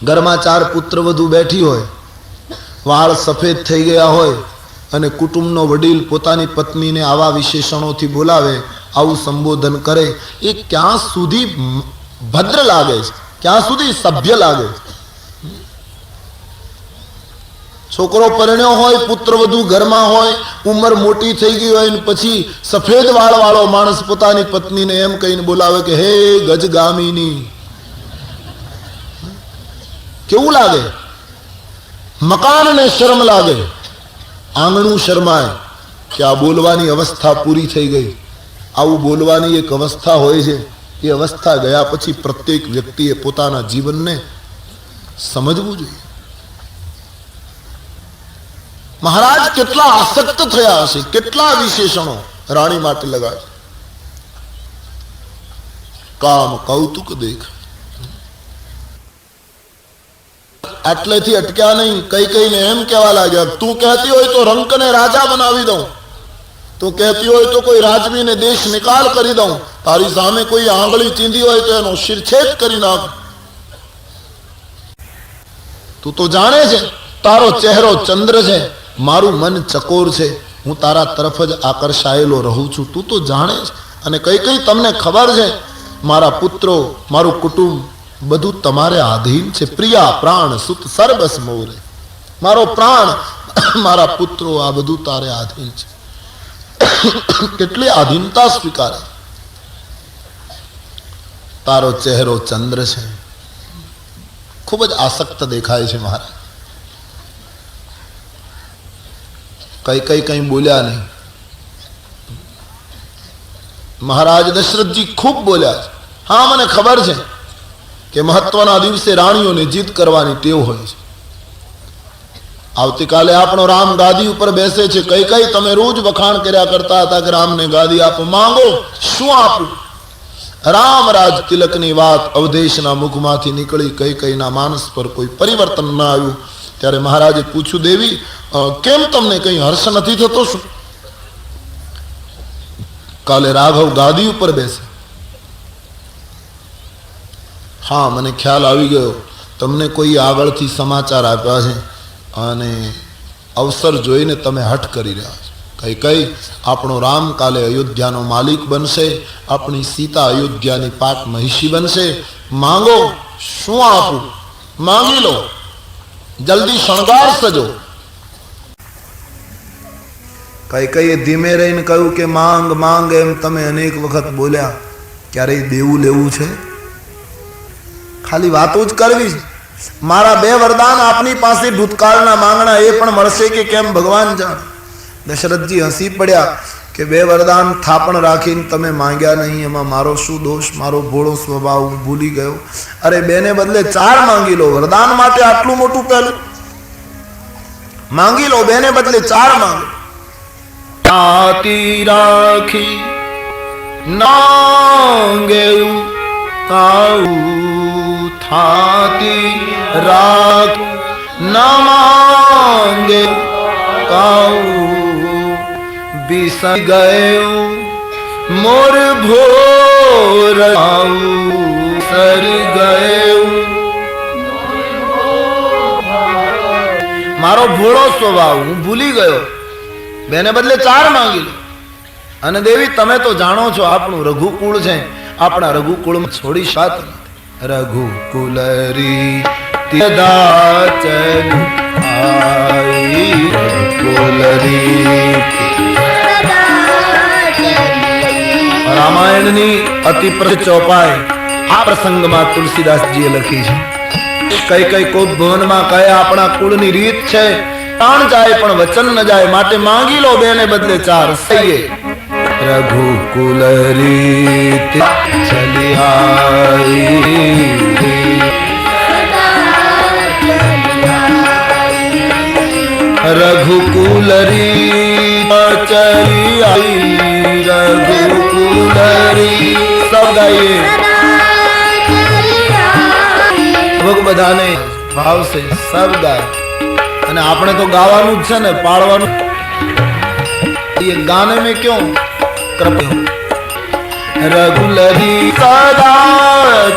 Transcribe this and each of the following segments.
ઘરમાં 4 પુત્રવધુ બેઠી હોય, વાળ સફેદ થઈ ગયા હોય અને કુટુંબનો વડીલ પોતાની પત્નીને આવા વિશેષણોથી બોલાવે, આવું સંબોધન કરે, એ ક્યાં સુધી ભદ્ર લાગે છે, ક્યાં સુધી સભ્ય લાગે છે? છોકરો પરણ્યો હોય, પુત્રવધુ ઘરમાં હોય, ઉંમર મોટી થઈ ગઈ હોય ને પછી સફેદ વાળ વાળો માણસ પોતાની પત્નીને એમ કહીને બોલાવે કે હે ગજગામિની, કેવું લાગે? મકાનને શરમ લાગે, આંગણું શરમાય કે આ બોલવાની અવસ્થા પૂરી થઈ ગઈ. આવું બોલવાની એક અવસ્થા હોય છે, એ અવસ્થા ગયા પછી પ્રત્યેક વ્યક્તિએ પોતાના જીવનને સમજવું જોઈએ. મહારાજ કેટલા આસક્ત થયા હશે, કેટલા વિશેષણો રાણી માટે લગાવે. કામ કૌતુક દેખ, આટલેથી અટક્યા નહીં. કઈ કઈને એમ કહેવા લાગ્યા, તું કહેતી હોય તો રંકને રાજા બનાવી દઉં, તું કહેતી હોય તો કોઈ રાજવીને દેશ નિકાલ કરી દઉં, તારી સામે કોઈ આંગળી ચીંધી હોય તો એનો શિરછેદ કરી નાખ. તું તો જાણે છે તારો ચહેરો ચંદ્ર છે, મારું મન ચકોર છે, હું તારા તરફ જ આકર્ષાયેલો રહું છું, તું તો જાણે છે. અને કઈ કઈ તમને ખબર છે, મારા પુત્રો, મારું કુટુંબ બધું તમારે આધીન છે. પ્રિયા પ્રાણ સુત સર્વસ મોરે, મારો પ્રાણ, મારા પુત્રો, આ બધું તારે આધીન છે. કેટલી આધીનતા સ્વીકારે. તારો ચહેરો ચંદ્ર છે, ખૂબ જ આસક્ત દેખાય છે મહારાજ. કઈ બોલ્યા નહીં. મહારાજ દશરથજી ખૂબ બોલ્યા છે. હા, મને ખબર છે કે મહત્વના દિવસે રાણીઓને જીત કરવાની ટેવ હોય છે. આવતીકાલે આપણો રામ ગાદી ઉપર બેસે છે. કઈ તમે રોજ વખાણ કર્યા કરતા હતા કે રામને ગાદી આપો, માંગો, શું આપું? રામરાજ તિલકની વાત અવધેશના મુખમાંથી નીકળી, કઈના માનસ પર કોઈ પરિવર્તન ન આવ્યું. ત્યારે મહારાજે પૂછ્યું, દેવી કેમ તમને કઈ હર્ષ નથી થતો? શું કાલે રાઘવ ગાદી ઉપર બેસે? હા, મને ખ્યાલ આવી ગયો, તમને કોઈ આગળથી સમાચાર આપ્યા છે અને અવસર જોઈને તમે હઠ કરી રહ્યા છો. કઈ આપણો રામ કાલે અયોધ્યાનો માલિક બનશે, આપણી સીતા અયોધ્યાની પાટ મહિષી બનશે. માંગો, શું આપું? માંગી લો, જલ્દી શણગાર સજો. કઈ ધીમે રહીને કહ્યું કે માંગ માંગ, એમ તમે અનેક વખત બોલ્યા, ક્યારેય દેવું લેવું છે? ખાલી વાતો જ કરવી છે. મારા 2 વરદાન આપની પાસે ભૂતકાળના માંગણા, એ પણ મળશે કે કેમ ભગવાન જાણે. દશરથજી હસી પડ્યા કે 2 વરદાન થાપણ રાખીને તમે માંગ્યા નહીં, એમાં મારો શું દોષ? મારો ભોળો સ્વભાવ હું ભૂલી ગયો. અરે 2 ને બદલે 4 માંગી લો. વરદાન માટે આટલું મોટું પહેલું માંગી લો, 2 ને બદલે 4 માંગો. તાતી રાખી નાંગે કાઉ, થાતી રાખ ન માંગે કાઉ, बिसर गए मोर भोर सर गए. मारो भोळो स्वभाव હું ભૂલી ગયો. 2 ને બદલે 4 માંગી લો. અને દેવી, તમે તો જાણો છો આપણું રઘુકુળ છે, આપણા રઘુકુળમાં છોડી સાત રઘુકુલરી દાચન આઈ, રઘુકુલરી. રામાયણની અતિ પ્રસિદ્ધ ચોપાઈ આ પ્રસંગમાં તુલસીદાસજીએ લખી છે. કઈ કોપ ભવનમાં કહે આપણા કુળની રીત છે, પ્રાણ જાય પણ વચન ન જાય, માટે માંગી લો 2 ને બદલે 4 સહીએ. રઘુકુલ રીત ચલી આઈ, રઘુકુલ રીત ચલી આઈ, રઘુકુલરી. સબ ગાઈએ, બધાને ભાવ છે, સબ ગાય. અને આપણે તો ગાવાનું જ છે ને, પાડવાનું. ये गाने में क्यों कृपया रघुलरी सदा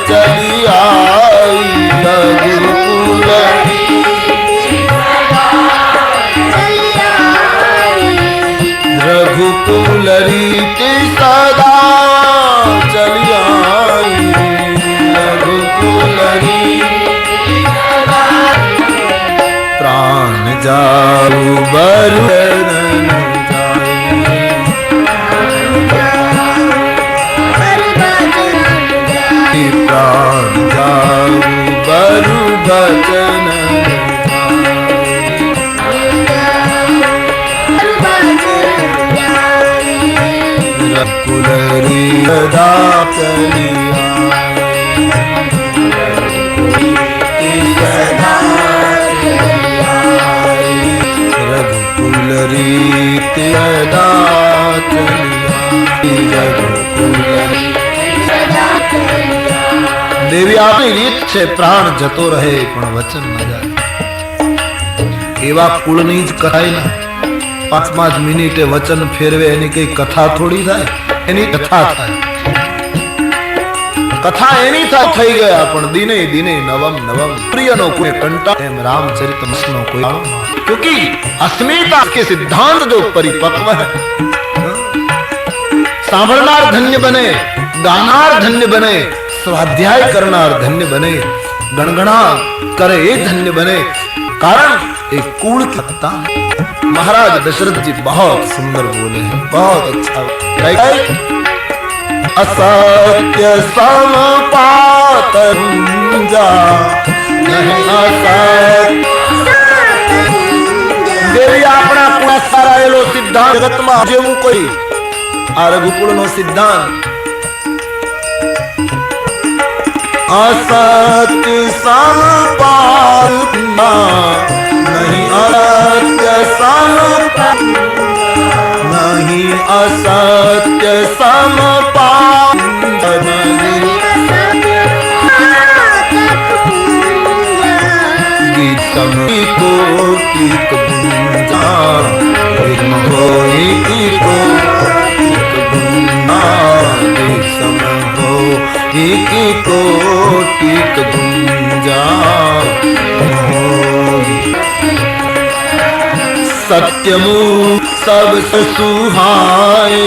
चली आई, प्राण जाऊ बरन प्राण जाऊ बरु बचन रघुकुलरी सदा चलिया रघुकुल रीत सदा चलिया देवी आपनी રીત છે પ્રાણ જતો રહે પણ વચન ન જાય એવા કુળની જ કથાય ના 5-5 મિનિટે વચન ફેરવે એની કઈ કથા થોડી થાય એની કથા થાય कथा एनी था થઈ ગયા પણ દિને દિને નવમ નવમ પ્રિયનો કોઈ કંટા એમ रामचरितमानसનો કોઈ क्योंकि अस्मिता के सिद्धांत जो परिपक्व है सांभळनार धन्य बने गानार धन्य बने स्वाध्याय करनार धन्य बने गणगणा करे ये धन्य बने कारण एक कूल की कथा महाराज दशरथ जी बहुत सुंदर बोले हैं बहुत अच्छा असत्य समपात नहीं असत्य देवी अपना पूरा सारायेलो सिद्धांत जगत में जेवू कोई आ रघुकुल नो सिद्धांत असत्य समपात नहीं असत्य समपात नहीं असत्य समपात गीतम को टीक गुंजा की को की को टीक गुंजा सत्यमु सब सुहाए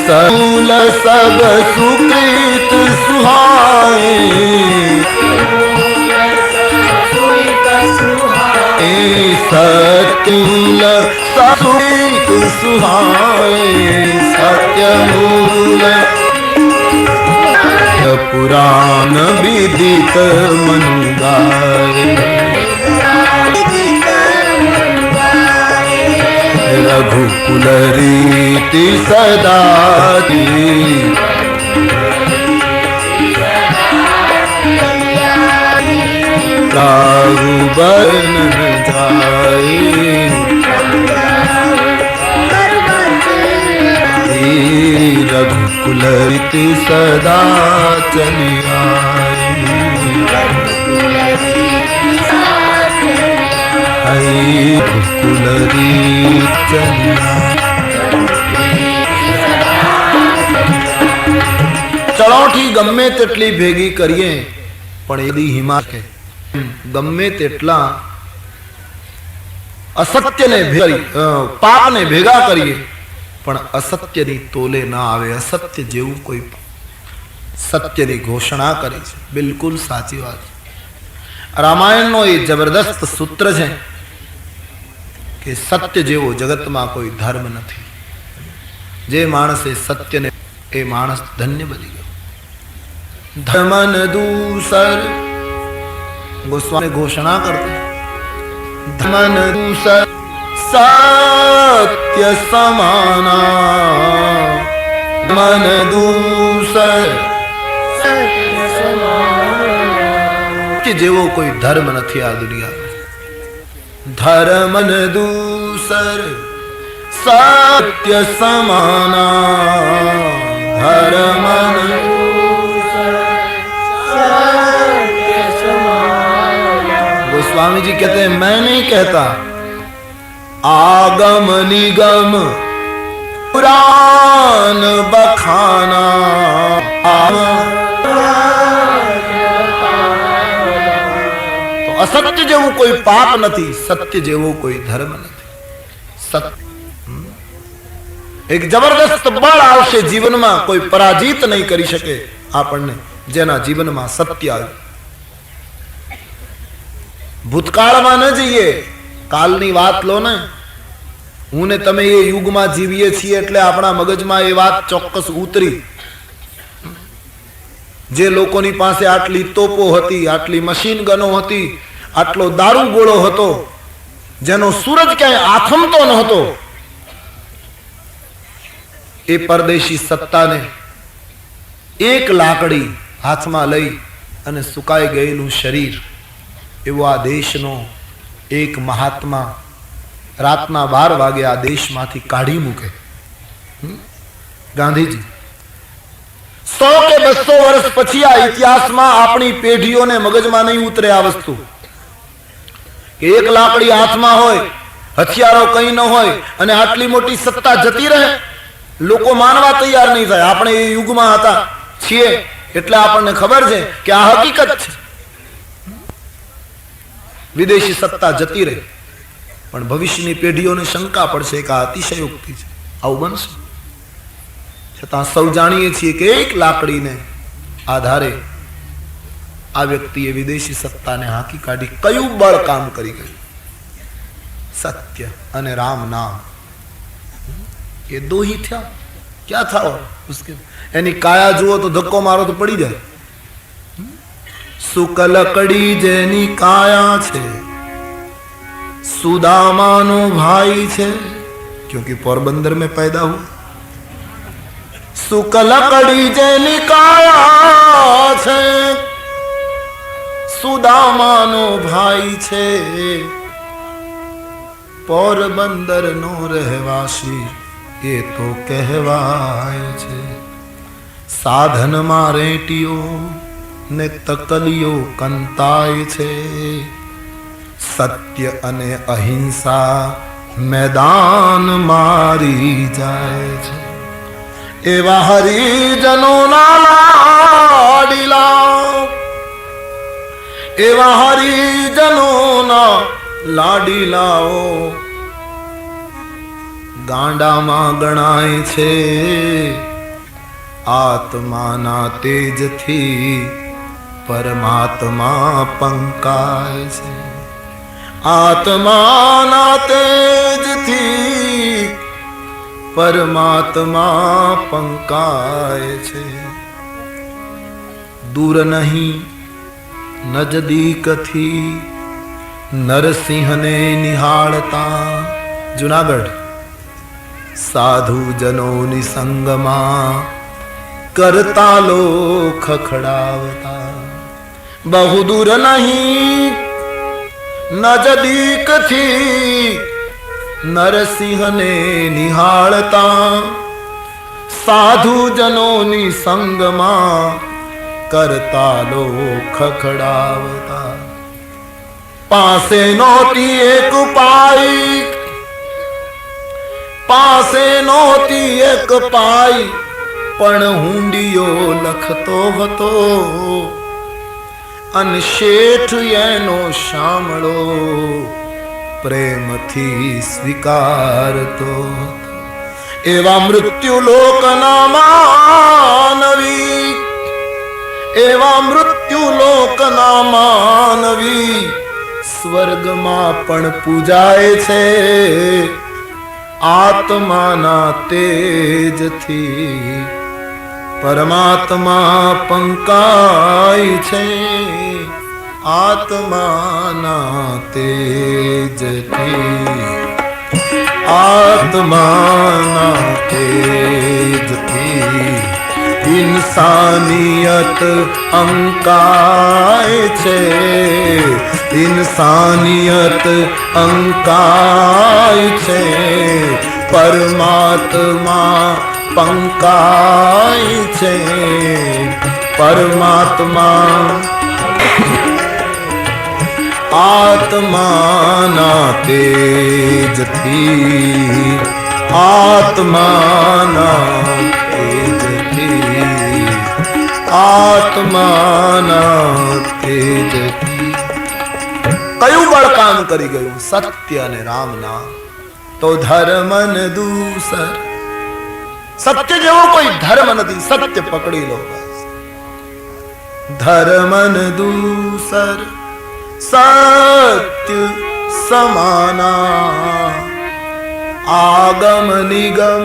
सूल सब सुकृत सुहाए सत्यूल सुकृत सुहाए सत्यमूल पुराण विदित मनु गाए रघुकुल रीति सदा काहू वर्णन जाए रघुकुल रीति सदा चली आई रघुकुल रीति चली चलोठी गमे तेटली भेगी करिए पण एदी हिमा के गमे तेटला असत्य ने पाप ने भेगा करिए पण असत्य नी तोले ना आवे असत्य जेवू कोई सत्य नी घोषणा करी छे बिल्कुल साची बात रामायण नो ये जबरदस्त सूत्र है कि सत्य जेवो जगत में कोई धर्म नहीं जे मानसे सत्य ने ए मानस धन्य बनी गयो धर्मन दूसर गोस्वामी घोषणा करते धर्मन दूसर सत्य समाना मन दूसर सत्य समाना जेवो कोई धर्म नहीं आ दुनिया में धर्मन दूसर सत्य समाना धर्मन गोस्वामी जी कहते हैं मैं नहीं कहता आगम निगम पुराण बखाना तो असत्य जेवो कोई पाप नहीं सत्य जेवो कोई धर्म नहीं सत्य એક જબરદસ્ત બળ આવશે જીવનમાં, કોઈ પરાજિત નહીં કરી શકે આપણને, જેના જીવનમાં સત્ય આવ્યું. ભૂતકાળમાં ન જઈએ, કાલની વાત લો ને. હું ને તમે એ યુગમાં જીવીએ છીએ એટલે આપણા મગજમાં એ વાત ચોક્કસ ઉતરી. જે લોકોની પાસે આટલી તોપો હતી, આટલી મશીન ગનો હતી, આટલો દારૂ ગોળો હતો, જેનો સૂરજ ક્યાંય આથમતો નહોતો, એ પરદેશી સત્તાને એક લાકડી હાથમાં લઈ અને સુકાઈ ગયેલું શરીર એવો આ દેશનો એક મહાત્મા રાતના 12 વાગે આ દેશમાંથી કાઢી મૂકે. ગાંધીજી 100 કે 200 વર્ષ પછી આ ઇતિહાસમાં આપણી પેઢીઓને મગજમાં નહીં ઉતરે આ વસ્તુ કે એક લાકડી હાથમાં હોય, હથિયારો કઈ ન હોય અને આટલી મોટી સત્તા જતી રહે. લોકો માનવા તૈયાર નહીં થાય. આપણે એ યુગમાં હતા છીએ એટલે આપણને ખબર છે કે આ હકીકત છે. વિદેશી સત્તા જતી રહે, પણ ભવિષ્યની પેઢીઓને શંકા પડશે કે આ અતિશયોક્તિ છે, આવું બનશે. છતાં સૌ જાણીએ છીએ કે એક લાકડીને આધારે આ વ્યક્તિએ વિદેશી સત્તાને હાંકી કાઢી. કયું બળ કામ કરી ગયું? સત્ય અને રામ નામ. એ દો ही થયા. ક્યાં થાવ उसके એની કાયા જુઓ તો ધક્કો મારો તો પડી જાય. સુકલકડી જેની કાયા છે, સુદામાનો ભાઈ છે, क्योंकि पोरबंदर में पैदा हुआ. सुकलकड़ी जेनी काया छे, सुदामानो भाई छे, पोरबंदर नो रहवासी ये तो कहवाय छे. साधन में रेटियो ने तकलियो कंताय छे, सत्य अने अहिंसा मैदान मारी जाए छे. एवा हरिजनो ना लाडीला, एवा हरिजनो ना लाडीलाओ गांडामां गणाय छे. आत्माना तेजथी परमात्मा पंकाय छे. आत्माना तेजथी परमात्मा पंकाय छे. दूर नहीं नजदीकथी नरसिंहने निहाळता. जूनागढ़ साधु जनोनी संगमा करता लो खखड़ावता. बहु दूर नहीं नजदीक थी नरसिंहने निहाळता. साधु जनोनी संगमा करता लो खखड़ावता. पासे नोती एक पाई, पासे नोती एक पाई, पण हुंडियो लखतो हतो. अन शेठ एनो शामळो प्रेमथी स्वीकारतो. एवा मृत्यु लोकना मानवी, एवा मृत्यु लोकना मानवी स्वर्गमां पण पूजाय छे. आत्माना तेजथी परमात्मा पंकाय छे. आत्माना तेजथी, आत्माना तेजथी इंसानियत अंकाय छे. इंसानियत अंकाय छे. परमात्मा पंकाय छे. परमात्मा आत्माना तेजथी, आत्माना तेजथी, आत्माना तेजथी. કયું બળ કામ કરી ગયું? સત્ય અને રામ નામ. તો ધર્મન દૂસર સત્ય જેવો કોઈ ધર્મ નથી, સત્ય પકડી લો. ધર્મન દૂસર સત્ય સમાના, આગમ નિગમ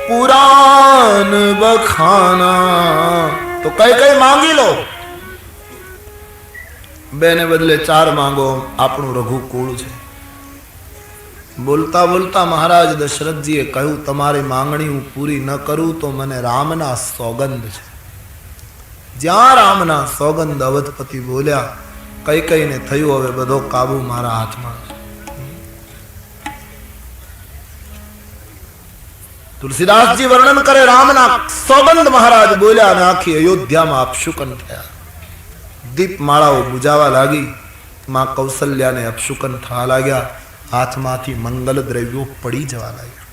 પુરાણ બખાના. તો કઈ કઈ માંગી લો, બે ને બદલે ચાર માંગો. આપણું રઘુકુળ છે. બોલતા બોલતા મહારાજ દશરથજીએ કહ્યું, તમારી માંગણી હું પૂરી ન કરું તો મને રામના સોગંદ છે. જ્યાં રામના સોગંદ અવધપતિ બોલ્યા, કઈ કઈને થયું હવે બધો કાબુ મારા હાથમાં. તુલસીદાસજી વર્ણન કરે, રામના સોગંદ મહારાજ બોલ્યા અને આખી અયોધ્યામાં અપશુકન થયા. દીપ માળાઓ બુજાવા લાગી. માં કૌશલ્યાને અપશુકન થવા લાગ્યા. હાથમાંથી મંગલ દ્રવ્યો પડી જવા લાગ્યા.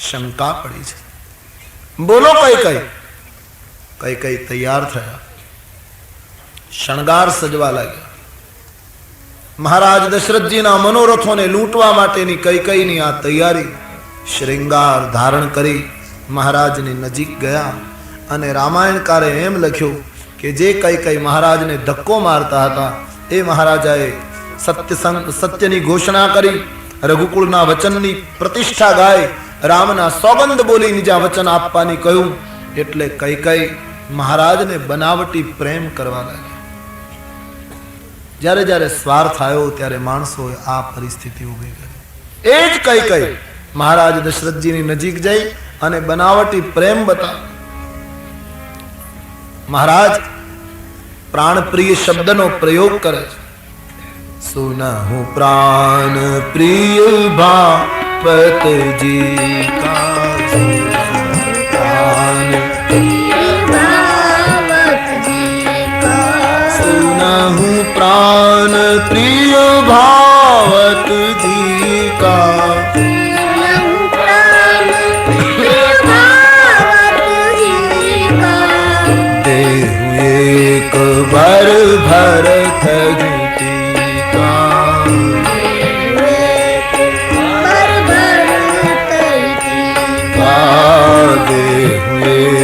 શંકા પડી છે. બોલો કઈ કઈ. કઈ કઈ તૈયાર થયા, શણગાર સજવા લાગ્યા. મહારાજ દશરથજીના મનોરથોને લૂંટવા માટેની કઈ કઈની આ તૈયારી. શ્રૃંગાર ધારણ કરી મહારાજની નજીક ગયા અને રામાયણકારે એમ લખ્યું કે જે કઈ કઈ મહારાજને ધક્કો મારતા હતા એ મહારાજાએ સત્યની ઘોષણા કરી, રઘુકુળના વચનની પ્રતિષ્ઠા ગાય, રામના સોગંદ બોલીને જ્યાં વચન આપવાની કહ્યું. એટલે કઈ કઈ મહારાજને બનાવટી પ્રેમ કરવા લાગ્યા. જ્યારે જ્યારે સ્વાર્થ આવ્યો ત્યારે માણસોએ આ પરિસ્થિતિ ઊભી કરી. એ જ કઈ કઈ મહારાજ દશરથજીની નજીક જઈ અને બનાવટી પ્રેમ બતાવ. મહારાજ પ્રાણપ્રિય શબ્દનો પ્રયોગ કરે છે. સુનહુ પ્રાણ પ્રિય ભાપતજી કા, સુનહુ પ્રાણ પ્રિય ભાવતજી કા, एक भर भरत गीति का,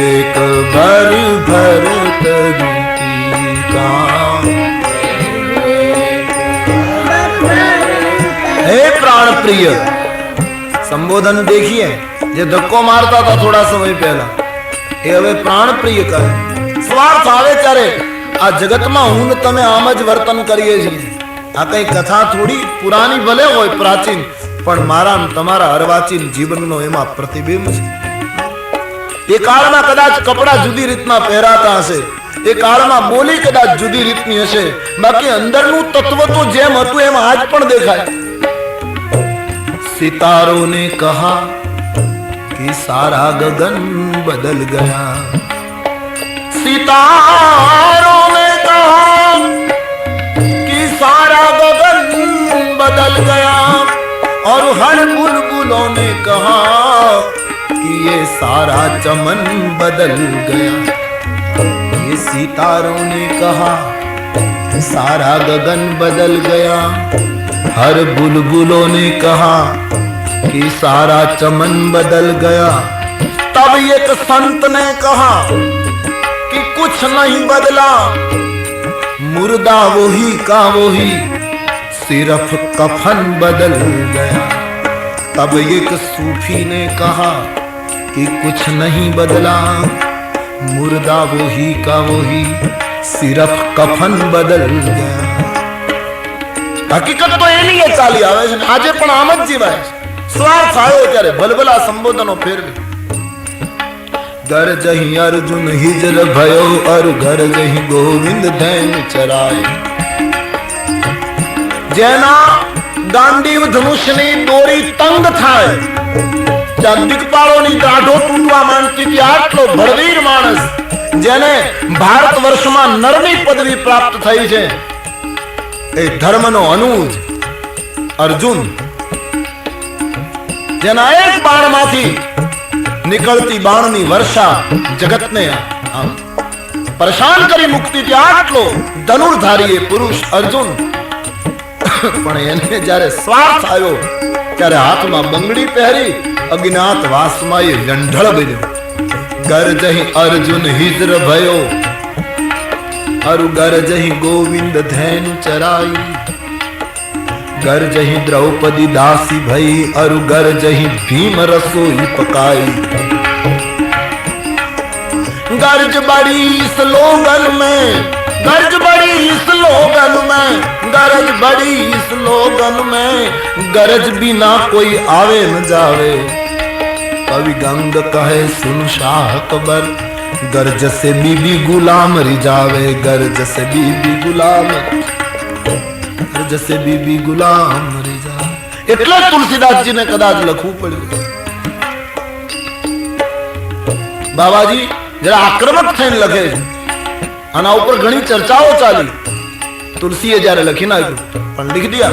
एक भर भरत गीति का. हे प्राण प्रिय, संबोधन देखिए. જે ધક્કો મારતા હતા થોડા સમય પહેલા એ હવે પ્રાણ પ્રિય કહે. સ્વાર્થ આવે ત્યારે આ જગતમાં હું તમે આમ જ વર્તન કરીએ છીએ. આ કઈ કથા થોડી પુરાની ભલે હોય, પ્રાચીન, પણ મારા તમારા અર્વાચીન જીવનનો એમાં પ્રતિબિંબ છે. એ કાળમાં કદાચ કપડા જુદી રીતના પહેરાતા હશે, એ કાળમાં બોલી કદાચ જુદી રીતની હશે, બાકી અંદરનું તત્વ તો જેમ હતું એમ આજ પણ દેખાય. સિતારો ને કહા कि सारा गगन बदल गया, सितारों ने कहा कि सारा गगन बदल गया, और हर बुलबुलों ने कहा कि ये सारा चमन बदल गया. ये सितारों ने कहा सारा गगन बदल गया, हर बुलबुलों ने कहा कि सारा चमन बदल गया. तब एक संत ने कहा कि कुछ नहीं बदला, मुर्दा वही का वही, सिर्फ कफन बदल गया. तब एक सूफी ने कहा कि कुछ नहीं बदला, मुर्दा वही का वही, सिर्फ कफन बदल गया. હકીકત તો એની એ ચાલી આવે છે, આજે પણ આમ જ જીવાય છે. સ્વાર્થ આવ્યો ત્યારે ભલભલા સંબોધનો ફેરવી. ગરજહી અર્જુન હિજર ભયો, અર ગરજહી ગોવિંદ ધૈન ચરાય. જેના ગાંડીવ ધનુષની દોરી તંગ થાય, જ્યાં દિગ્પાળોની દાઢો તૂટવા માંડતી હતી, આટલો બળવીર માણસ જેને ભારત વર્ષમાં નરની પદવી પ્રાપ્ત થઈ છે, એ ધર્મનો અનુજ અર્જુન, જેના એક બાણમાંથી નીકળતી બાણની વર્ષા જગતને પરેશાન કરી મુક્તિ હતી, આટલો ધનુર્ધારી પુરુષ અર્જુન. પણ એને જ્યારે સ્વાર્થ આવ્યો ત્યારે હાથમાં બંગડી પહેરી અજ્ઞાત વાસમાં એ વ્યંઢળ બન્યો. ગરજહી અર્જુન હિજ્ર ભયો, અરુ ગરજહી ગોવિંદ ધૈન ચરાઈ. ગરજહી દ્રૌપદી દાસી ભઈ, અરુ ગરજહી ભીમ રસોઈ પકાઈ. गर्ज बड़ी स्लोगन में, गर्ज बड़ी स्लोगन में, गरज बड़ी स्लोगन में, गरज बिना कोई आवे न जावे. कवि गंग कहे सुन शाह अकबर, गरज से बीबी गुलाम रिजावे. गरज से बीबी गुलाम, गरज से बीबी गुलाम रिजावे. એટલે તુલસીદાસજી ને કદાચ લખવું પડ્યું. બાબાજી जरा आक्रमक थઈને લખે છે. આના ઉપર ઘણી ચર્ચાઓ ચાલી. તુલસીએ જ્યારે લખી નાખ્યું પણ लिख दिया.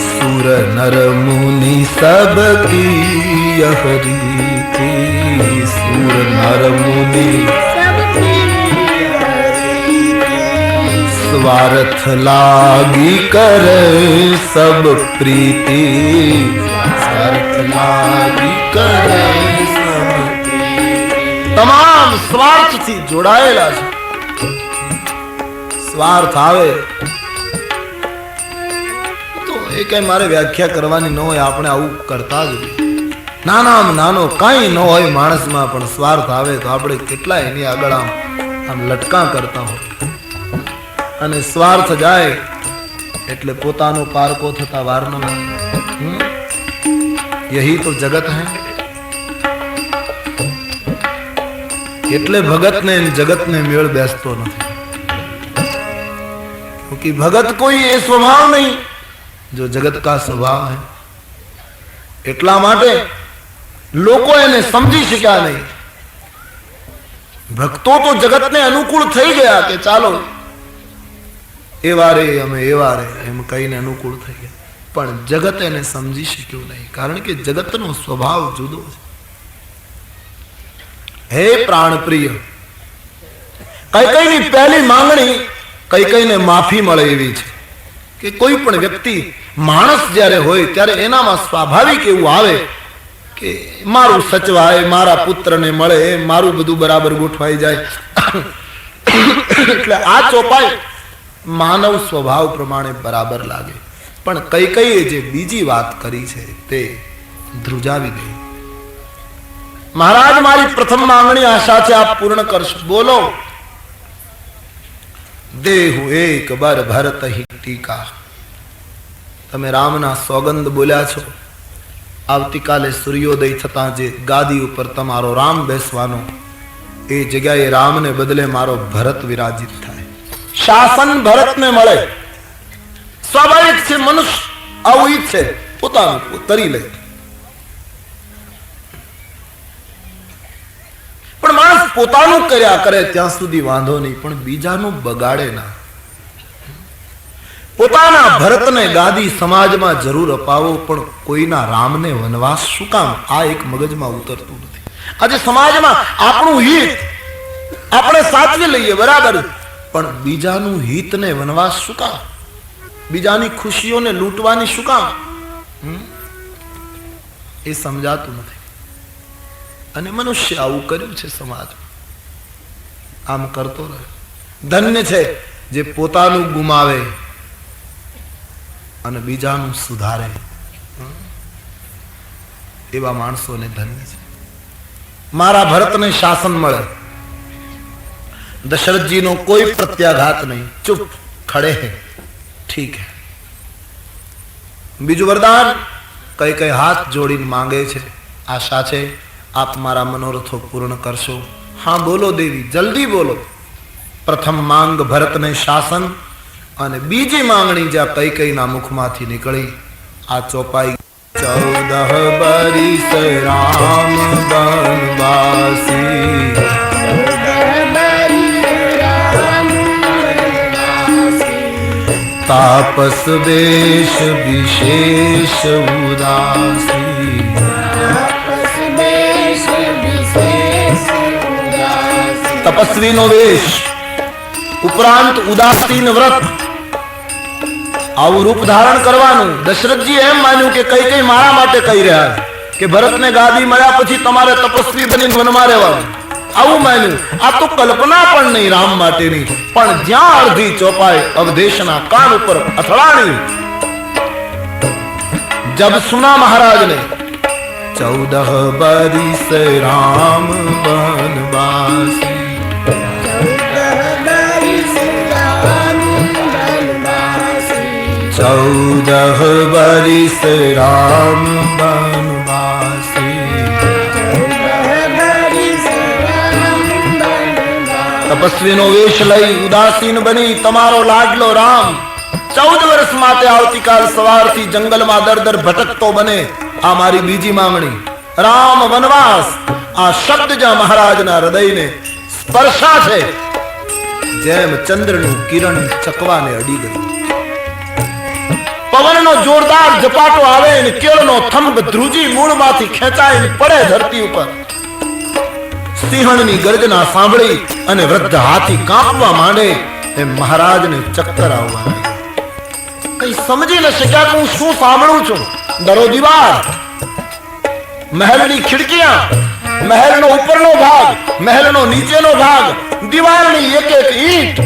સુર નર મુનિ સબકી હરિ, સુર નર મુનિ स्वार्थ लागी करे सब प्रीति, स्वार्थ लागी करे सब प्रीति. તમામ સ્વાર્થ થી જોડાયેલા છે. સ્વાર્થ આવે તો એ કઈ મારે વ્યાખ્યા કરવાની ન હોય, આપણે આવું કરતા જ નાનામાં નાનો કઈ ન હોય માણસમાં, પણ સ્વાર્થ આવે તો આપણે કેટલા એની આગળ આમ લટકા કરતા હોય. અને સ્વાર્થ જાય એટલે પોતાનો પારકો થતા વાર ન લાગે. यही तो जगत है. એટલે ભગત ને જગત ને મેળ બેસતો નથી. क्योंकि भगत कोई ये स्वभाव नहीं जो जगत का स्वभाव है. એટલા માટે લોકો એને સમજી શક્યા નહીં. ભક્તો તો જગત ને અનુકૂળ થઈ ગયા કે ચાલો એવારે અમે એવારે એમ કહીને અનુકૂળ થઈ ગયા, પણ જગત એને સમજી શક્યું નહીં. કારણ કે જગતનો સ્વભાવ જુદો છે. હે પ્રાણ પ્રિય, કઈકઈની પહેલી માંગણી કઈકઈને માફી મળે એવી છે કે કોઈ પણ વ્યક્તિ માણસ જ્યારે હોય ત્યારે એનામાં સ્વાભાવિક એવું આવે કે મારું સચવાય, મારા પુત્રને મળે, મારું બધું બરાબર ગોઠવાઈ જાય. એટલે આ ચોપાઈ માનવ સ્વભાવ પ્રમાણે બરાબર લાગે. પણ કઈકઈએ જે બીજી વાત કરી છે તે ધ્રુજાવી ગઈ. મહારાજ મારી પ્રથમ માંગણી આશા છે આપ પૂર્ણ કરશો. બોલો. દેહુ એક બર ભરત હિ ટીકા. તમે રામના સોગંદ બોલ્યા છો. આવતીકાલે સૂર્યોદય થતા જે ગાદી ઉપર તમારો રામ બેસવાનો, એ જગ્યાએ રામને બદલે મારો ભરત વિરાજિત થાય. શાસન ભરતને મળે. સ્વાભાવિક છે, મનુષ્ય આવું ઈચ્છે, પોતાનું તરી લે. પણ માણસ પોતાનું કર્યા કરે ત્યાં સુધી વાંધો નહીં, પણ બીજાનું બગાડે ના. પોતાના ભરતને ગાદી સમાજમાં જરૂર અપાવો, પણ કોઈના રામને વનવાસ શું કામ? આ એક મગજમાં ઉતરતું નથી. આજે સમાજમાં આપણું હિત આપણે સાચવી લઈએ બરાબર, પણ બીજાનું હિતને વનવાસ શું કામ? બીજાની ખુશીઓને લૂંટવાની શું કામ? એ સમજાતું નથી. અને મનુષ્ય આવું કર્યું છે સમાજ. આમ કરતો રહે. ધન્ય છે જે પોતાનું ગુમાવે અને બીજાનું સુધારે. એવા માણસોને ધન્ય છે. મારા ભરતને શાસન મળે. दशरथ નો કોઈ પ્રત્યાઘાત નહીં, ચૂપ ખડે હે, ઠીક હે. બીજું વરદાન કઈ કઈ હાથ જોડીને માંગે છે. આશા છે આપ મારા મનોરથો પૂર્ણ કરશો. હા બોલો દેવી, જલ્દી બોલો. પ્રથમ માંગ ભરતને શાસન, અને બીજી માંગણી જ્યાં કઈ કઈના મુખમાંથી નીકળી આ ચોપાઈ. 14 બરિસ રામ વનવાસી, तापस वेश विशेष उदासी, तपस्वी नो वेश उपरांत उदासीन व्रत આવું રૂપ ધારણ કરવાનું. દશરથજી એમ માન્યું કે કઈ કઈ મારા માટે કહી રહ્યા છે કે ભરતને ગાદી મળ્યા પછી તમારે તપસ્વી બનીને વનમાં રહેવાનું. આવું માન્યું. આ તો કલ્પના પણ નહીં રામ માટેની. પણ જ્યાં અડધી ચોપાઈ અવધેશના કાન ઉપર અથડાણી, जब सुना महाराज ने 14 बरिस राम बनवासी, 14 बरिस राम बनवासी। तपस्वीनो वेश लई उदासीन बनी तमारो लाडलो राम 14 વર્ષ માટે આવતીકાલ સવારથી જંગલમાં દર દર ભટકતો બને. આ મારી બીજી માંગણી. રામ વનવાસ. આ શબ્દ જ્યાં મહારાજના હૃદયને સ્પર્શા છે, જેમ ચંદ્રનું કિરણ ચકવાને અડી ગયું. પવનનો જોરદાર ઝપાટો આવે અને કેળનો થંભ ધ્રુજી મૂળમાંથી ખેંચાઈને પડે ધરતી ઉપર. સિંહણની ગર્જના સાંભળી અને વૃદ્ધ હાથી કાંપવા માંડે એમ મહારાજને ચક્કર આવવા લાગ્યા. કઈ સમજી ન શક્યા કે હું શું સાંભળું છું. દરો દીવાર, મહેલની ખિડકીયા, મહેલનો ઉપરનો ભાગ, મહેલનો નીચેનો ભાગ, દીવાલની એક એક ઈંટ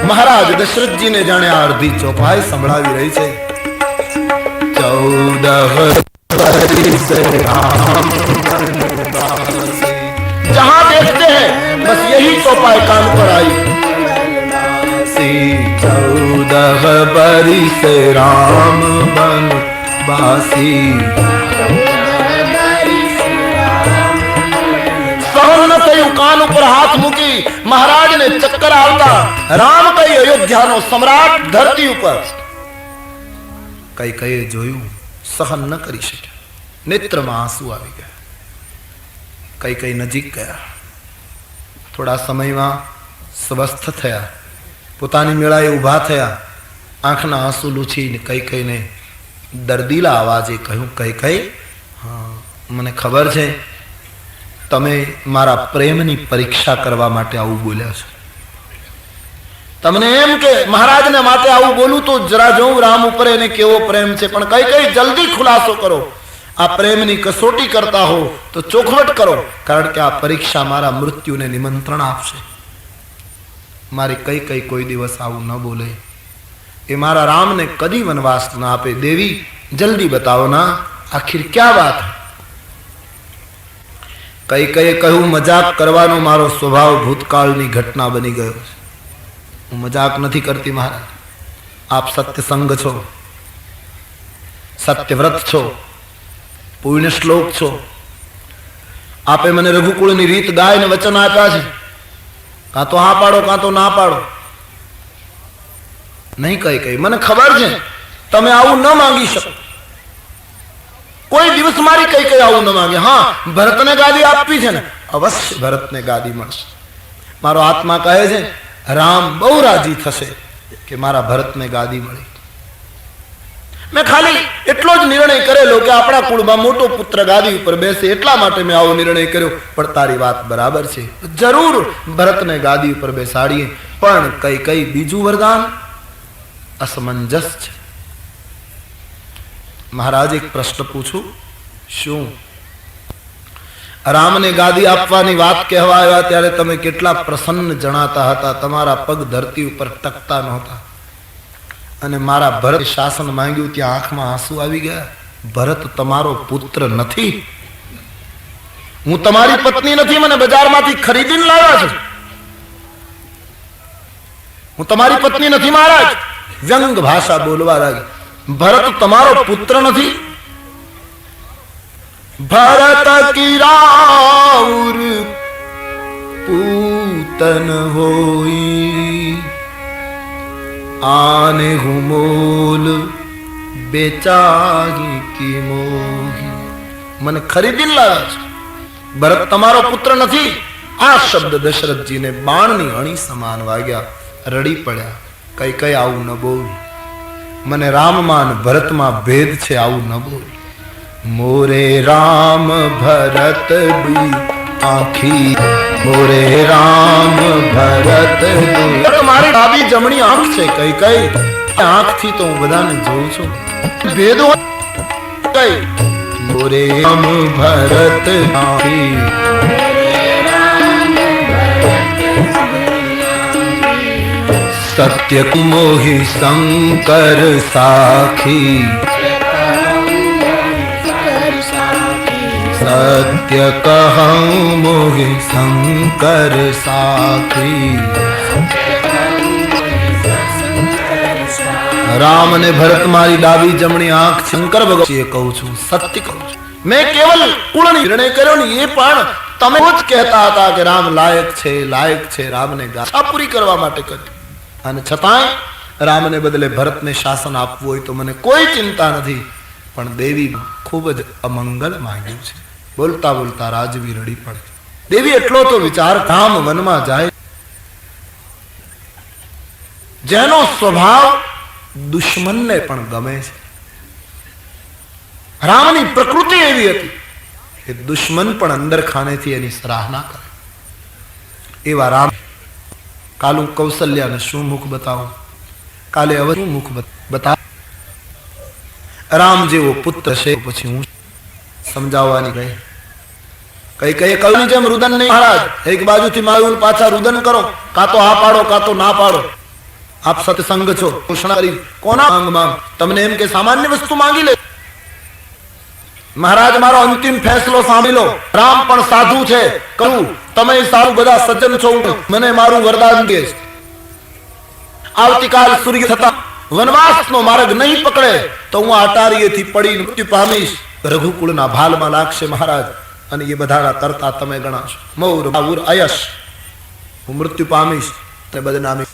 મહારાજ દશરથજીને જાણે આ અડધી ચોપાઈ સંભળાવી રહી છે. 14 बरिस राम बनवासी, जहां देखते हैं बस यही चौपाई कान पर आई. 14 बरिस राम बनवासी. સહન ન થયું. કાન ઉપર હાથ મૂકી મહારાજને ચક્કર આવતા. રામ કઈ અયોધ્યાનો સમ્રાટ ધરતી ઉપર. કઈ કઈ જોયું, સહન ન કરી શક્યા. નેત્રમાં આંસુ આવી ગયા. કઈ કઈ નજીક ગયા. થોડા સમયમાં સ્વસ્થ થયા. પોતાની મેળાએ ઊભા થયા. આંખના આંસુ લૂછીને કઈ કઈને દર્દીલા અવાજે કહ્યું, કઈ કઈ, હા મને ખબર છે તમે મારા પ્રેમની પરીક્ષા કરવા માટે આવું બોલ્યા છો. તમને એમ કે મહારાજને માટે આવું બોલું તો જરા જોઉં રામ ઉપર એને કેવો પ્રેમ છે. પણ કઈ કઈ જલ્દી ખુલાસો કરો. આ પ્રેમની કસોટી કરતા હો તો ચોખવટ કરો, કારણ કે આ પરીક્ષા મારા મૃત્યુને નિમંત્રણ આપશે. મારી કઈ કઈ કોઈ દિવસ આવું ન બોલે. એ મારા રામને કદી વનવાસ ના આપે. દેવી જલ્દી બતાવો ના, આખિર ક્યાં વાત. કઈ કઈ કહ્યું, મજાક કરવાનો મારો સ્વભાવ ભૂતકાળની ઘટના બની ગયો છે. હું મજાક નથી કરતી મહારાજ. આપ સત્ય સંગ છો, સત્યવ્રત છો, પુણ્ય શ્લોક છો. આપે મને રઘુકુળની રીત ગાયને વચન આપ્યા છે. કાં તો હા પાડો કાં તો ના પાડો. નહીં કઈ કઈ મને ખબર છે તમે આવું ન માંગી શકો. કોઈ દિવસ મારી કઈ કઈ આવું ન માંગે. હા, ભરતને ગાદી આપવી છે ને, અવશ્ય ભરતને ગાદી મળશે. મારો આત્મા કહે છે રામ બહુ રાજી થશે કે મારા ભરતને ગાદી મળી. મેં ખાલી એટલો જ નિર્ણય કરેલો કે આપણા કુળમાં મોટો પુત્ર ગાદી ઉપર બેસે, એટલા માટે મેં આવો નિર્ણય કર્યો. પણ તારી વાત બરાબર છે, જરૂર ભરતને ગાદી ઉપર બેસાડીએ. પણ કઈ કઈ બીજું વરદાન અસમંજસ છે. મહારાજ એક પ્રશ્ન પૂછું, શું રામને ગાદી આપવાની વાત કહેવા આવ્યા ત્યારે તમે કેટલા પ્રસન્ન જણાતા હતા. તમારા પગ ધરતી ઉપર ટકતા નહોતા. અને મારા ભરત શાસન માંગ્યું ત્યાં આંખમાં આંસુ આવી ગયા. ભરત તમારો પુત્ર નથી, હું તમારી પત્ની નથી. મને બજારમાંથી ખરીદીને લાવ્યા છું. હું તમારી પત્ની નથી મહારાજ. વ્યંગ ભાષા બોલવા લાગી. ભરત તમારો પુત્ર નથી. ભરત કી રાઉર પૂતન હોઈ, આને હું મોલ બેચાહી કી મોહી. મને ખરીદીને લાવ્યા છે. ભરત તમારો પુત્ર નથી. આ શબ્દ દશરથજીને બાણની અણી સમાન વાગ્યા. રડી પડ્યા. કઈ કઈ આવું ન બોલ. મને રામમાં ભરતમાં ભેદ છે, આવું ન બોલ. મોરે રામ ભરત દી આખી, મોરે રામ ભરત દી. મારી ડાબી જમણી આંખ છે. કઈ કઈ આંખથી તો હું બધાને જોઉં છું ભેદો કઈ મોરે રામ ભરત સત્ય મોહી શંકર સાખી सत्य कहूं मोहि शंकर साखी राम ने भरत मारी डाबी जमणी आंख शंकर भगवान कहूं छू सत्य कहूं छू मैं केवल कुल निर्णय कर्यो ने ये पण तमे જ કહેતા હતા કે રામ લાયક છે રામને ગાથા પૂરી કરવા માટે કરી અને છતાંય રામને બદલે ભરતને શાસન આપવું હોય તો મને કોઈ ચિંતા નથી પણ દેવી ખૂબ જ અમંગલ માંગ્યું છે બોલતા બોલતા રાજવી રડી પડે દેવી એટલો તો વિચાર રામ વનમાં જાય જેનો સ્વભાવ દુશ્મનને પણ ગમે છે રામની પ્રકૃતિ એવી હતી કે દુશ્મન પણ અંદર ખાનેથી એની સરાહના કરે એવા રામ કાલું કૌશલ્યાને શું મુખ બતાવું કાલે હવે શું મુખ બતાવ રામ જેવો પુત્ર છે પછી હું સમજાવવાની ગઈ કઈ કહ્યું જેમ રુદન નહીં મહારાજ એક બાજુથી મારું પાછા રુદન કરો કાં તો આ પાડો કાં તો ના પાડો આપ સત્સંગ છો ઘોષણા કરી કોના માંગ તમને એમ કે સામાન્ય વસ્તુ માંગી લે મહારાજ મારો અંતિમ ફેસલો સાંભળી લો રામ પણ સાધુ છે કહું તમે સારું બધા સજ્જન છો મને મારું વરદાન દે આવતીકાલ સૂર્ય થતા વનવાસનો માર્ગ નહીં પકડે તો હું અટારીએથી પડી મૃત્યુ પામીશ રઘુકુળના ભાલમાં લાગશે મહારાજ અને એ બધાના કરતા તમે ગણાશો મૌર બાવુર અયશ હું મૃત્યુ પામીશ તે બદનામી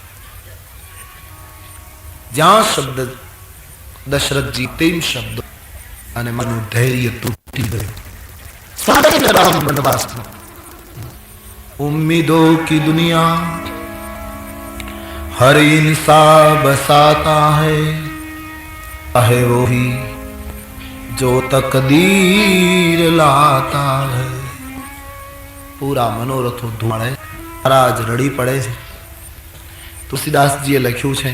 જ્યાં શબ્દ દશરથજી તેમ શબ્દ અને મારું ધૈર્ય તૂટી ગયું સ્વાગત રામ વનવાસમાં ઉમ્મીદો કી દુનિયા हर इंसान बसाता है वो ही जो तकदीर लाता है पूरा मनोरथो ધોળે મહારાજ રડી પડે છે તુલસીદાસજીએ લખ્યું છે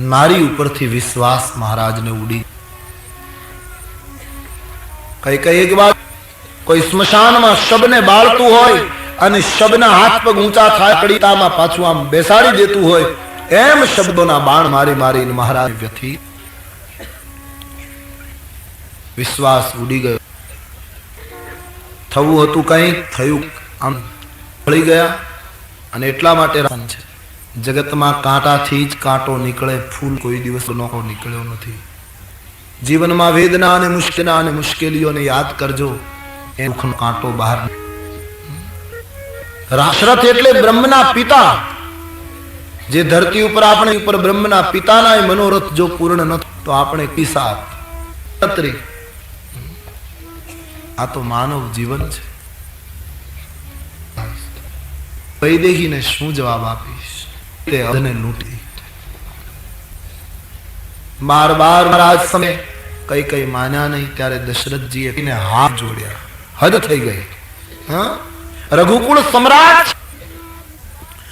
નારી ઉપરથી વિશ્વાસ મહારાજને ઉડી કઈ એક વાત કોઈ સ્મશાનમાં શબને બાળતું હોય અને શબના હાથ પગ ઊંચા થાય કડીતામાં પાછું આમ બેસાડી દેતું હોય એમ શબ્દોના બાણ મારી મારીને મહારાજ વ્યથી વિશ્વાસ ઉડી ગયો થવું હતું કઈ થયું આમ ભળી ગયા અને એટલા માટે રામ છે જગતમાં કાંટાથી જ કાંટો નીકળે ફૂલ કોઈ દિવસ નોકો નીકળ્યો નથી જીવનમાં વેદના અને મુશ્કેલીઓને યાદ કરજો એ દુઃખનો કાંટો બહાર રાશરથ એટલે બ્રહ્મના પિતા જે ધરતી ઉપર આપણે ઉપર બ્રહ્મના પિતાના મનોરથ જો પૂર્ણ ન તો આપણે કિસ્સા આ તો માનવ જીવન છે વૈદેહીને શું જવાબ આપીશ તે અધને લૂંટી બાર મહારાજ સમય કઈ માન્યા નહીં ત્યારે દશરથજીએ એને હાથ જોડ્યા હદ થઈ ગઈ હા રઘુકુળ સમ્રાટ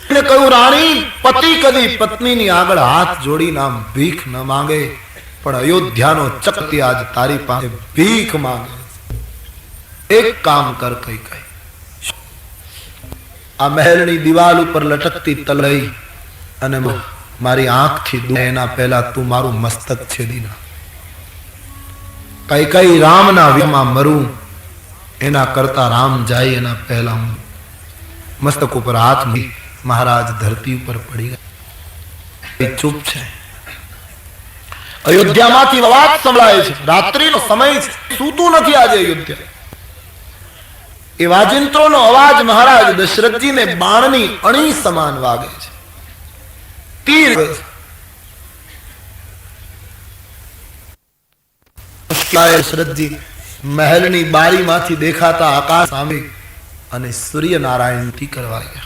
ને કહ્યું રાણી પતિ કદી પત્નીની આગળ હાથ જોડીને આમ ભીખ ન માંગે પણ અયોધ્યાનો ચકતી આજ તારી પાસે ભીખ માંગે એક કામ કર કઈ આ મહેલની દિવાલ ઉપર લટકતી તલઈ અને મારી આંખથી એના પહેલા તું મારું મસ્તક છેદી ના કઈ રામના વીરમાં મરું એના કરતા રામ જાય એના પહેલા હું મસ્તક ઉપર હાથ મૂકી મહારાજ ધરતી ઉપર પડી ગયા ચૂપ છે અયોધ્યામાંથી અવાજ સંભળાય છે રાત્રિનો સમય છે સૂતું નથી આજે અયોધ્યા એ વાજિંત્રોનો અવાજ મહારાજ દશરથજીને બાણની અણી સમાન વાગે છે તીર દશરથજી મહેલની બારીમાંથી દેખાતા આકાશ સામે અને સૂર્યનારાયણ થી કરવાયા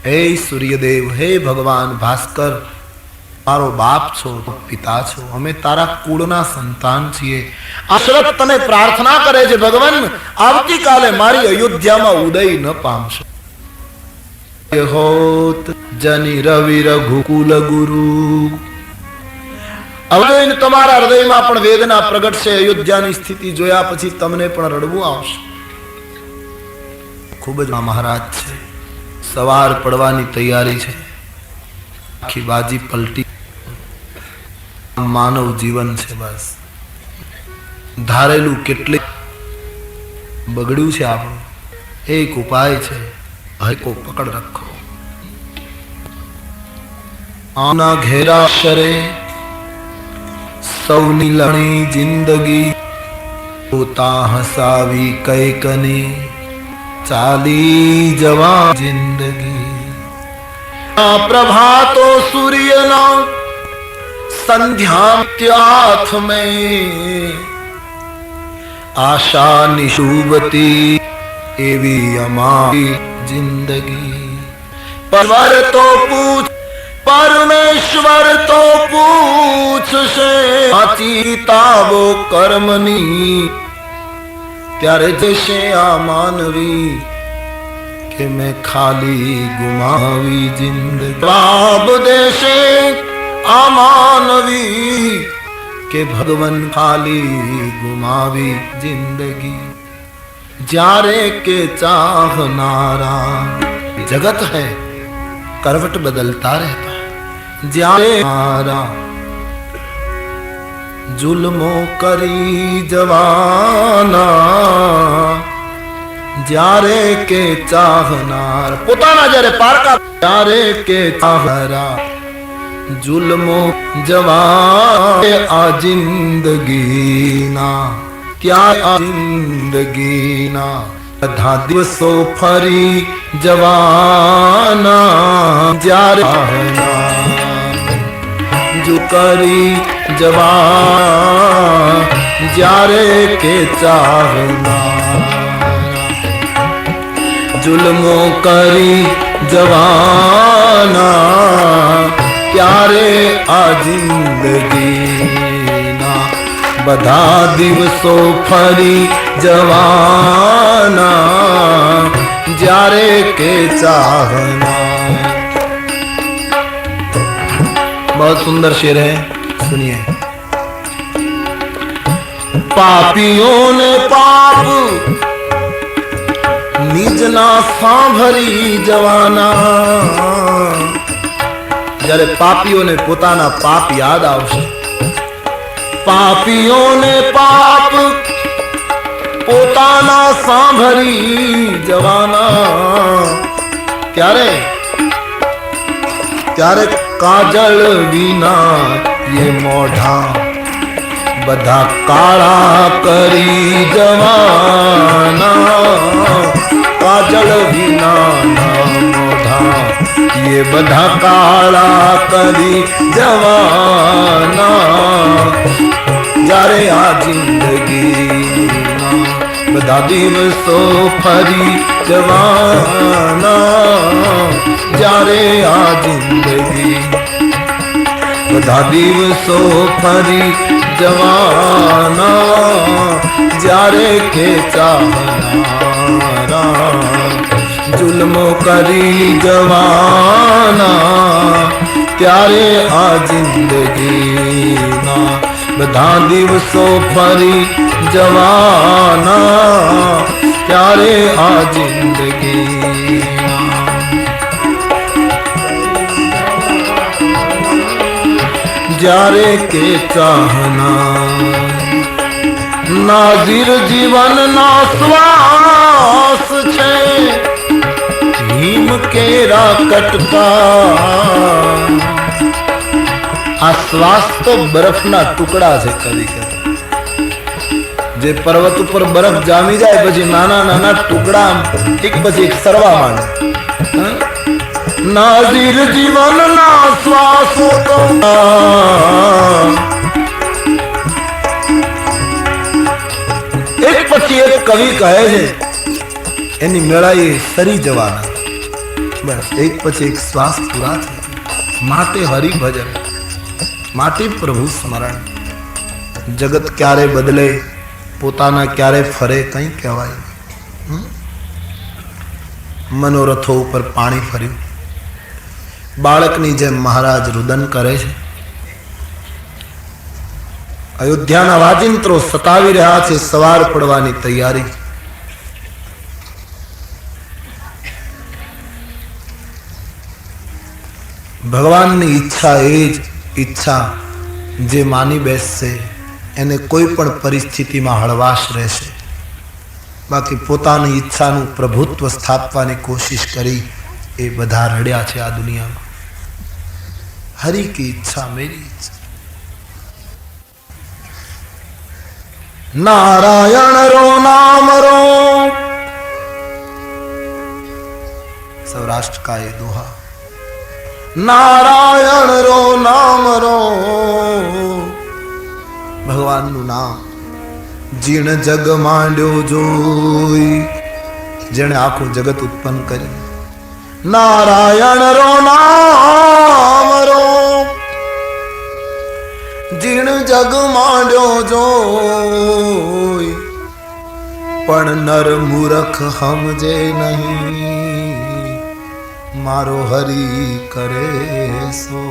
હે સૂર્યદેવ હે ભગવાન ભાસ્કર મારો બાપ છો પિતા છો અમે તારા કુળના સંતાન છીએ દશરથ તને પ્રાર્થના કરે છે ભગવાન આવતીકાલે મારી અયોધ્યામાં ઉદય ન પામશો હોત જની રવિ રઘુકુલ ગુરુ હવે તમારા હૃદયમાં પણ વેદના પ્રગટ છે. અયોધ્યાની સ્થિતિ જોયા પછી તમને પણ રડવું આવશે. ખૂબ જ મહારાજ છે. સવાર પડવાની તૈયારી છે. આખી બાજી પલટી. માનવ જીવન છે. બસ ધારેલું કેટલી બગડ્યું છે આપણું. એક ઉપાય છે, હકો પકડ રાખો. આના ઘેરા શરે સૌની લણી જિંદગી, પોતા હસાવી કઈકની ચાલી જવા જિંદગી. પ્રભાતો સૂર્યના સંધ્યા ત્યાથ में आशा निशुभती एवी हमारी जिंदगी. परवर तो पूछ परमेश्वर तो पूछશે ચિતાવો કર્મની. ત્યારે જશે આ માનવી કે મેં ખાલી ગુમાવી જિંદગી. જવાબ દેશે આ માનવી કે ભગવાન ખાલી ગુમાવી જિંદગી. જ્યારે કે ચાહનારા જગત है करवट बदलता रहता है. જ્યારે મારા जुल्मो કરી જવાના, જ્યારે કે ચાહનાર પોતાના જ્યારે પારકા, ત્યારે કે ચાહનારા जुल्मो जवान आ जिंदगीना. ત્યાં આ જિંદગીના બધા દિવસો ફરી જવાના. જ્યારે જો કરી જવા, જ્યારે કે ચાહના જુલ્મો કરી જવાના. ત્યારે આ જિંદગીના બધા દિવસો ફરી જવાના. જ્યારે કે ચાહના. बहुत सुंदर शेर है, सुनिए. पापियों ने पाप निजना सांभरी जवाना. જ્યારે પાપીઓને પોતાના પાપ યાદ આવશે, પાપીઓને પાપ પોતાના સાંભળી જવાના. ત્યારે કાજલ વિના ये મોઢા બધા કાળા કરી જવાના. કાજલ વિના મોઢા ये બધા કાળા કરી જવાના. જ્યારે આ જિંદગીના બધા દિવસો ફરી જવાના. જ્યારે આ જિંદગી બધા દિવસો ફરી જવાના. જ્યારે કે ચાહનારા जुल्मो કરી જવાના. ત્યારે આ જિંદગીના બધા દિવસો ફરી જવાના. ત્યારે આ જિંદગીના જ્યારે કે ચાહના. નાઝીર જીવનના શ્વાસ છે, હિમ કેરા કટકા. આ શ્વાસ તો બરફના ટુકડા છે. કવિ કહે જે પર્વત ઉપર બરફ જામી જાય પછી નાના નાના ટુકડા એક પછી એક સરવા માંડે. નાઝીર જીવનના શ્વાસો તો એક પછી એક કવિ કહે છે એની મેળાએ સરી જવાના. બસ એક પછી એક શ્વાસ પૂરા થાય. માટે હરિભજન, માટે પ્રભુ સ્મરણ. જગત ક્યારે બદલે, પોતાના ક્યારે ફરે કંઈ કહેવાય. મનોરથો ઉપર પાણી ફર્યું. બાળકની જેમ મહારાજ રુદન કરે છે. અયોધ્યાના વાજિંત્રો સતાવી રહ્યા છે, સવાર પડવાની તૈયારી. ભગવાનની ઈચ્છા એ જ ઈચ્છા જે માની બેસશે એને કોઈ પણ પરિસ્થિતિમાં હળવાશ રહેશે. બાકી પોતાની ઈચ્છાનું પ્રભુત્વ સ્થાપવાની કોશિશ કરી એ બધા રડ્યા છે આ દુનિયામાં. હરી કી ઈચ્છા મેરી ઈચ્છા. નારાયણ રો નામ રો, સૌરાષ્ટ્ર કા ये दोहा. નારાયણ રો નામ રો, ભગવાનનું નામ. જીણ જગ માંડ્યો જોઈ, જેણે આખું જગત ઉત્પન્ન કર્યું. નારાયણ રો નામ રો, જીણ જગ માંડ્યો જોઈ, પણ નર મૂરખ સમજે નહીં, મારો હરી કરે સો.